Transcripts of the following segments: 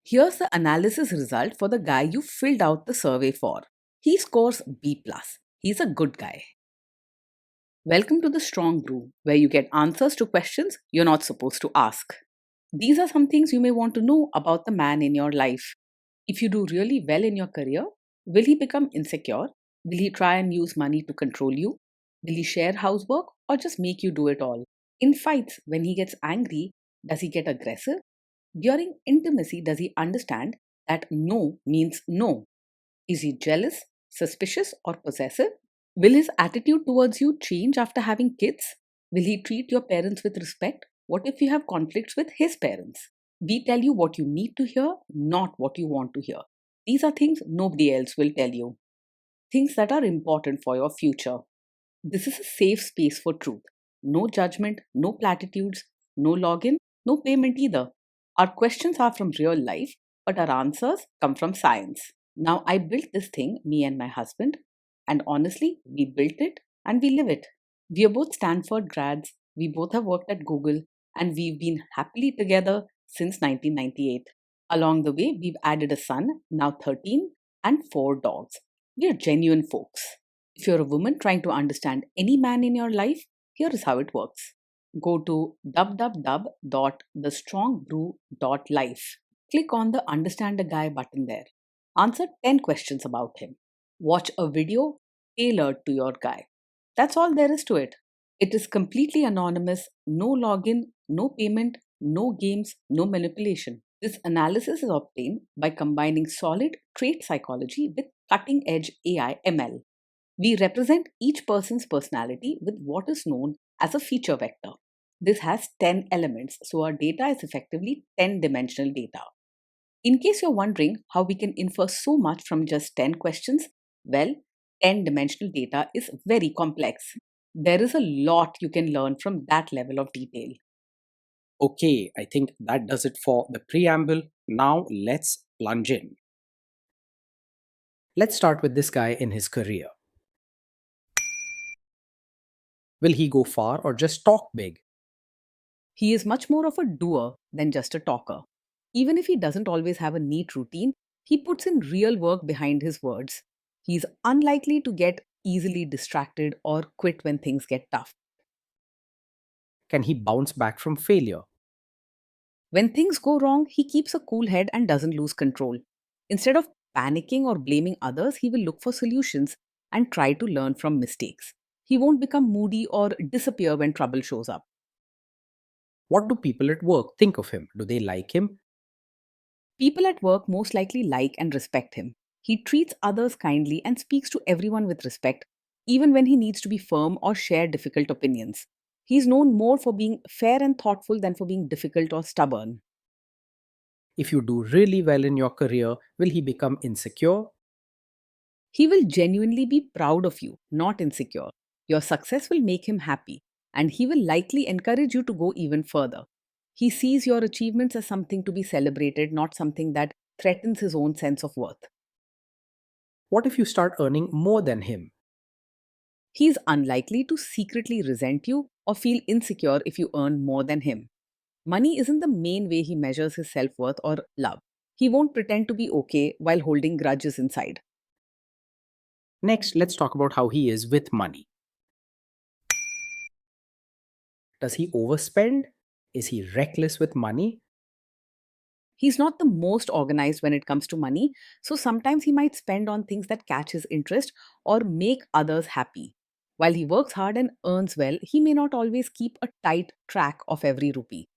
Here's the analysis result for the guy you filled out the survey for. He scores B+. He's a good guy. Welcome to the Strong Brew, where you get answers to questions you're not supposed to ask. These are some things you may want to know about the man in your life. If you do really well in your career, will he become insecure? Will he try and use money to control you? Will he share housework or just make you do it all? In fights, when he gets angry, does he get aggressive? During intimacy, does he understand that no means no? Is he jealous, suspicious, or possessive? Will his attitude towards you change after having kids? Will he treat your parents with respect? What if you have conflicts with his parents? We tell you what you need to hear, not what you want to hear. These are things nobody else will tell you. Things that are important for your future. This is a safe space for truth. No judgment, no platitudes, no login, no payment either. Our questions are from real life, but our answers come from science. Now, I built this thing, me and my husband, and honestly, we built it and we live it. We are both Stanford grads, we both have worked at Google, and we've been happily together since 1998. Along the way, we've added a son, now 13, and 4 dogs. We are genuine folks. If you're a woman trying to understand any man in your life, here is how it works. Go to www.thestrongbrew.life. Click on the Understand a Guy button there. Answer 10 questions about him. Watch a video tailored to your guy. That's all there is to it. It is completely anonymous, no login, no payment, no games, no manipulation. This analysis is obtained by combining solid trait psychology with cutting edge AI ML. We represent each person's personality with what is known as a feature vector. This has 10 elements, so our data is effectively 10-dimensional data. In case you're wondering how we can infer so much from just 10 questions, well, 10-dimensional data is very complex. There is a lot you can learn from that level of detail. Okay, I think that does it for the preamble. Now let's plunge in. Let's start with this guy in his career. Will he go far or just talk big? He is much more of a doer than just a talker. Even if he doesn't always have a neat routine, he puts in real work behind his words. He's unlikely to get easily distracted or quit when things get tough. Can he bounce back from failure? When things go wrong, he keeps a cool head and doesn't lose control. Instead of panicking or blaming others, he will look for solutions and try to learn from mistakes. He won't become moody or disappear when trouble shows up. What do people at work think of him? Do they like him? People at work most likely like and respect him. He treats others kindly and speaks to everyone with respect, even when he needs to be firm or share difficult opinions. He's known more for being fair and thoughtful than for being difficult or stubborn. If you do really well in your career, will he become insecure? He will genuinely be proud of you, not insecure. Your success will make him happy, and he will likely encourage you to go even further. He sees your achievements as something to be celebrated, not something that threatens his own sense of worth. What if you start earning more than him? He is unlikely to secretly resent you or feel insecure if you earn more than him. Money isn't the main way he measures his self worth or love. He won't pretend to be okay while holding grudges inside. Next, let's talk about how he is with money. Does he overspend? Is he reckless with money? He's not the most organized when it comes to money, so sometimes he might spend on things that catch his interest or make others happy. While he works hard and earns well, he may not always keep a tight track of every rupee.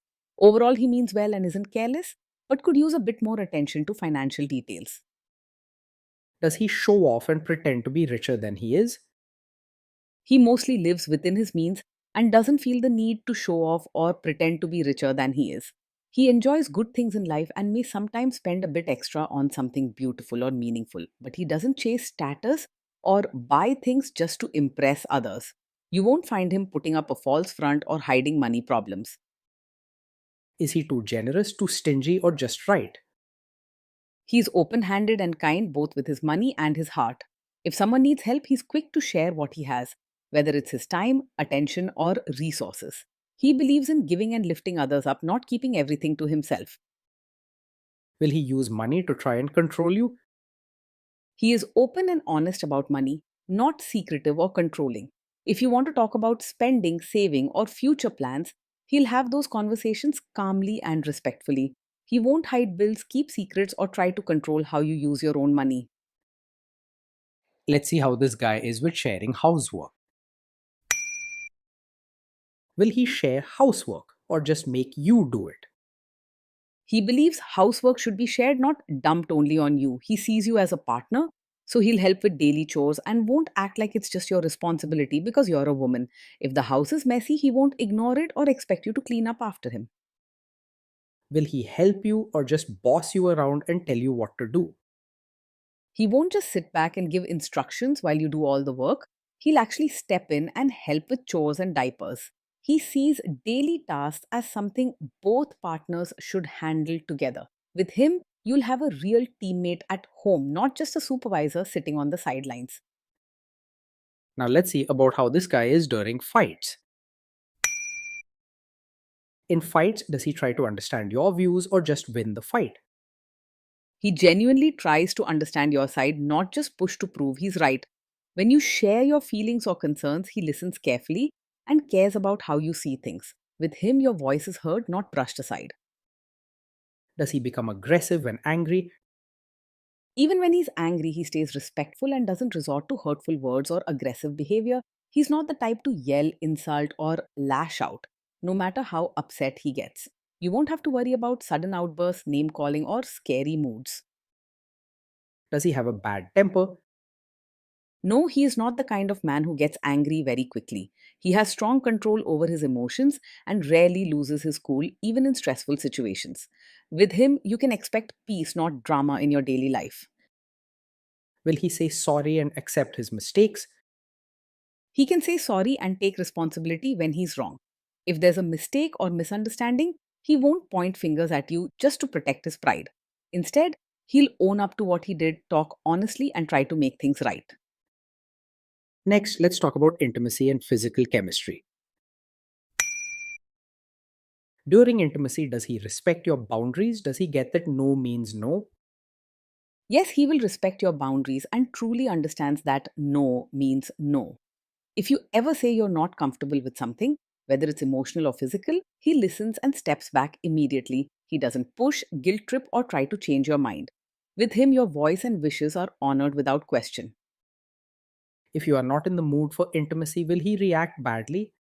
Overall, he means well and isn't careless, but could use a bit more attention to financial details. Does he show off and pretend to be richer than he is? He mostly lives within his means and doesn't feel the need to show off or pretend to be richer than he is. He enjoys good things in life and may sometimes spend a bit extra on something beautiful or meaningful, but he doesn't chase status or buy things just to impress others. You won't find him putting up a false front or hiding money problems. Is he too generous, too stingy, or just right? He's open handed and kind both with his money and his heart. If someone needs help, he's quick to share what he has, whether it's his time, attention, or resources. He believes in giving and lifting others up, not keeping everything to himself. Will he use money to try and control you? He is open and honest about money, not secretive or controlling. If you want to talk about spending, saving, or future plans, he'll have those conversations calmly and respectfully. He won't hide bills, keep secrets, or try to control how you use your own money. Let's see how this guy is with sharing housework. Will he share housework or just make you do it? He believes housework should be shared, not dumped only on you. He sees you as a partner, so he'll help with daily chores and won't act like it's just your responsibility because you're a woman. If the house is messy, he won't ignore it or expect you to clean up after him. Will he help you or just boss you around and tell you what to do? He won't just sit back and give instructions while you do all the work. He'll actually step in and help with chores and diapers. He sees daily tasks as something both partners should handle together. With him, you'll have a real teammate at home, not just a supervisor sitting on the sidelines. Now let's see about how this guy is during fights. In fights, does he try to understand your views or just win the fight? He genuinely tries to understand your side, not just push to prove he's right. When you share your feelings or concerns, he listens carefully and cares about how you see things. With him, your voice is heard, not brushed aside. Does he become aggressive when angry? Even when he's angry, he stays respectful and doesn't resort to hurtful words or aggressive behavior. He's not the type to yell, insult, or lash out, no matter how upset he gets. You won't have to worry about sudden outbursts, name calling, or scary moods. Does he have a bad temper? No, he is not the kind of man who gets angry very quickly. He has strong control over his emotions and rarely loses his cool, even in stressful situations. With him, you can expect peace, not drama, in your daily life. Will he say sorry and accept his mistakes? He can say sorry and take responsibility when he's wrong. If there's a mistake or misunderstanding, he won't point fingers at you just to protect his pride. Instead, he'll own up to what he did, talk honestly, and try to make things right. Next, let's talk about intimacy and physical chemistry. During intimacy, does he respect your boundaries? Does he get that no means no? Yes, he will respect your boundaries and truly understands that no means no. If you ever say you're not comfortable with something, whether it's emotional or physical, he listens and steps back immediately. He doesn't push, guilt trip, or try to change your mind. With him, your voice and wishes are honored without question. If you are not in the mood for intimacy, will he react badly?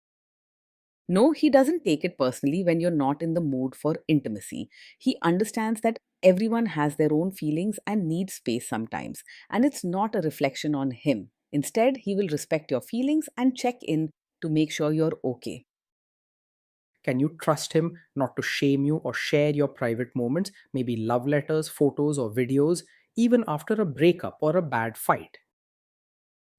No, he doesn't take it personally when you're not in the mood for intimacy. He understands that everyone has their own feelings and needs space sometimes, and it's not a reflection on him. Instead, he will respect your feelings and check in to make sure you're okay. Can you trust him not to shame you or share your private moments, maybe love letters, photos, or videos, even after a breakup or a bad fight?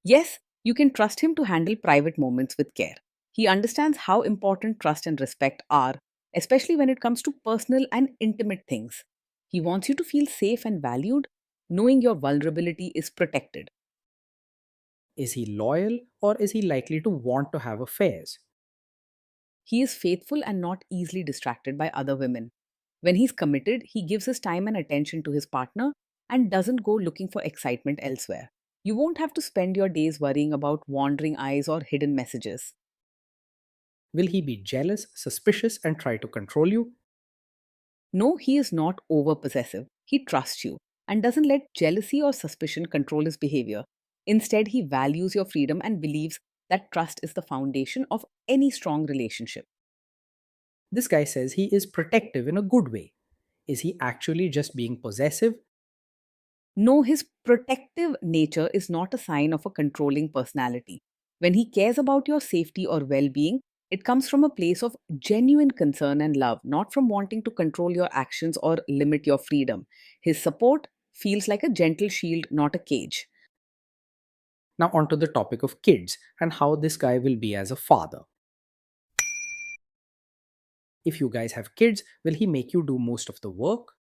Yes, you can trust him to handle private moments with care. He understands how important trust and respect are, especially when it comes to personal and intimate things. He wants you to feel safe and valued, knowing your vulnerability is protected. Is he loyal or is he likely to want to have affairs? He is faithful and not easily distracted by other women. When he's committed, he gives his time and attention to his partner and doesn't go looking for excitement elsewhere. You won't have to spend your days worrying about wandering eyes or hidden messages. Will he be jealous, suspicious, and try to control you? No, he is not over possessive. He trusts you and doesn't let jealousy or suspicion control his behavior. Instead, he values your freedom and believes that trust is the foundation of any strong relationship. This guy says he is protective in a good way. Is he actually just being possessive? No, his protective nature is not a sign of a controlling personality. When he cares about your safety or well being, it comes from a place of genuine concern and love, not from wanting to control your actions or limit your freedom. His support feels like a gentle shield, not a cage. Now, onto the topic of kids and how this guy will be as a father. If you guys have kids, will he make you do most of the work?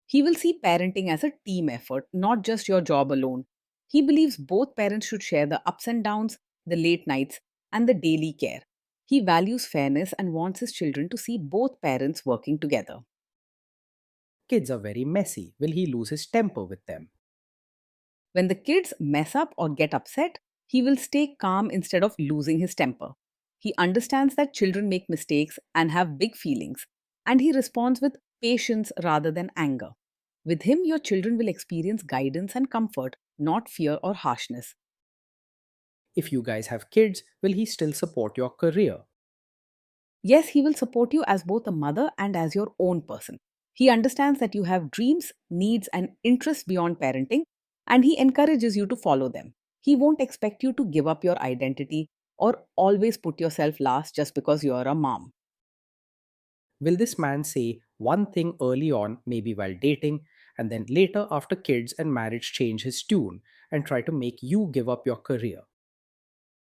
He will see parenting as a team effort, not just your job alone. He believes both parents should share the ups and downs, the late nights, and the daily care. He values fairness and wants his children to see both parents working together. Kids are very messy. Will he lose his temper with them? When the kids mess up or get upset, he will stay calm instead of losing his temper. He understands that children make mistakes and have big feelings, and he responds with patience rather than anger. With him, your children will experience guidance and comfort, not fear or harshness. If you guys have kids, will he still support your career? Yes, he will support you as both a mother and as your own person. He understands that you have dreams, needs, and interests beyond parenting, and he encourages you to follow them. He won't expect you to give up your identity or always put yourself last just because you're a mom. Will this man say one thing early on, maybe while dating, and then later after kids and marriage change his tune and try to make you give up your career?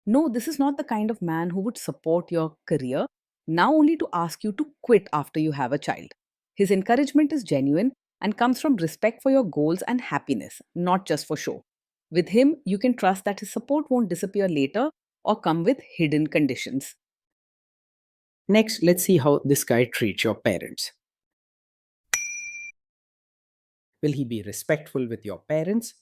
No, this is not the kind of man who would support your career, now only to ask you to quit after you have a child. His encouragement is genuine and comes from respect for your goals and happiness, not just for show. With him, you can trust that his support won't disappear later or come with hidden conditions. Next, let's see how this guy treats your parents. Will he be respectful with your parents?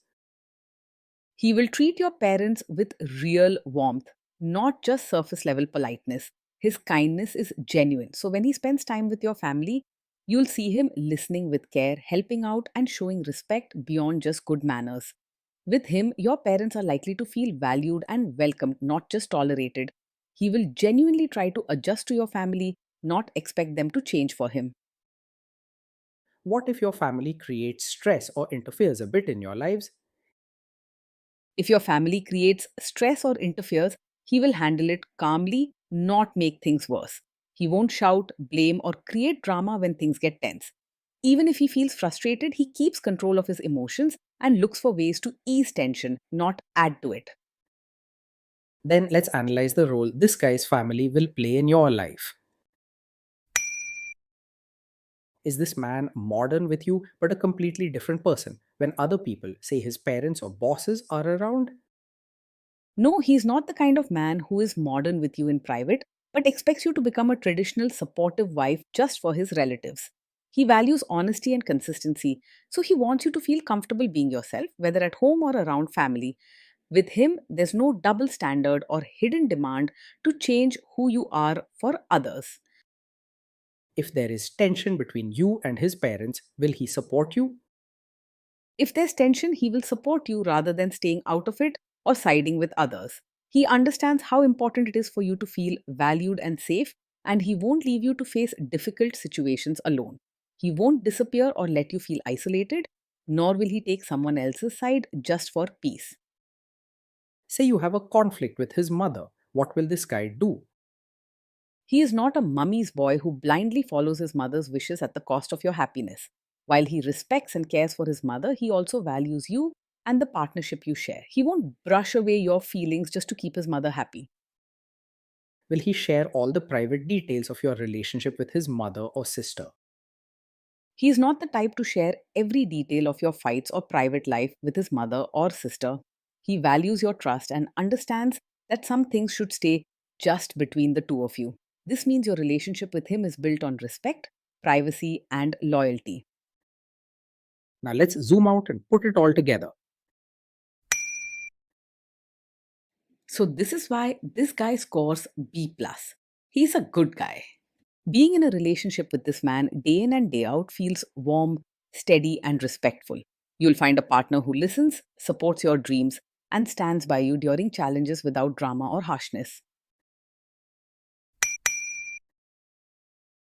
He will treat your parents with real warmth, not just surface level politeness. His kindness is genuine. So when he spends time with your family, you'll see him listening with care, helping out, and showing respect beyond just good manners. With him, your parents are likely to feel valued and welcomed, not just tolerated. He will genuinely try to adjust to your family, not expect them to change for him. What if your family creates stress or interferes a bit in your lives? If your family creates stress or interferes, he will handle it calmly, not make things worse. He won't shout, blame, or create drama when things get tense. Even if he feels frustrated, he keeps control of his emotions and looks for ways to ease tension, not add to it. Then let's analyze the role this guy's family will play in your life. Is this man modern with you but a completely different person when other people, say his parents or bosses, are around? No, he's not the kind of man who is modern with you in private, but expects you to become a traditional supportive wife just for his relatives. He values honesty and consistency, so he wants you to feel comfortable being yourself, whether at home or around family. With him, there's no double standard or hidden demand to change who you are for others. If there is tension between you and his parents, will he support you? If there's tension, he will support you rather than staying out of it or siding with others. He understands how important it is for you to feel valued and safe, and he won't leave you to face difficult situations alone. He won't disappear or let you feel isolated, nor will he take someone else's side just for peace. Say you have a conflict with his mother. What will this guy do? He is not a mummy's boy who blindly follows his mother's wishes at the cost of your happiness. While he respects and cares for his mother, he also values you and the partnership you share. He won't brush away your feelings just to keep his mother happy. Will he share all the private details of your relationship with his mother or sister? He is not the type to share every detail of your fights or private life with his mother or sister. He values your trust and understands that some things should stay just between the two of you. This means your relationship with him is built on respect, privacy, and loyalty. Now let's zoom out and put it all together. So this is why this guy scores B plus. He's a good guy. Being in a relationship with this man day in and day out feels warm, steady, and respectful. You'll find a partner who listens, supports your dreams, and stands by you during challenges without drama or harshness.